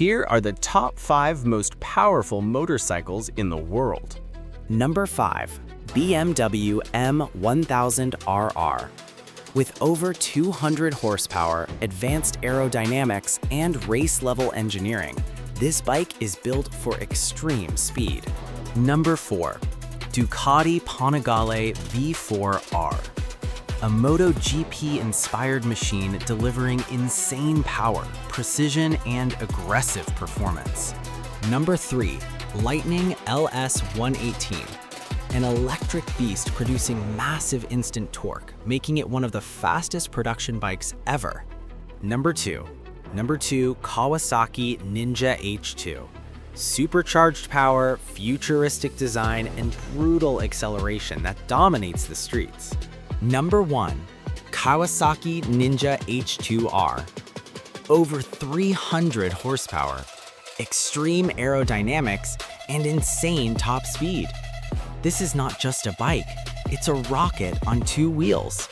Here are the top 5 most powerful motorcycles in the world. Number 5. BMW M1000RR. With over 200 horsepower, advanced aerodynamics, and race-level engineering, this bike is built for extreme speed. Number 4. Ducati Panigale V4R. A MotoGP-inspired machine delivering insane power, precision, and aggressive performance. Number 3. Lightning LS118. An electric beast producing massive instant torque, making it one of the fastest production bikes ever. Number 2. Kawasaki Ninja H2. Supercharged power, futuristic design, and brutal acceleration that dominates the streets. Number 1. Kawasaki Ninja H2R. Over 300 horsepower, extreme aerodynamics, and insane top speed. This is not just a bike, it's a rocket on 2 wheels.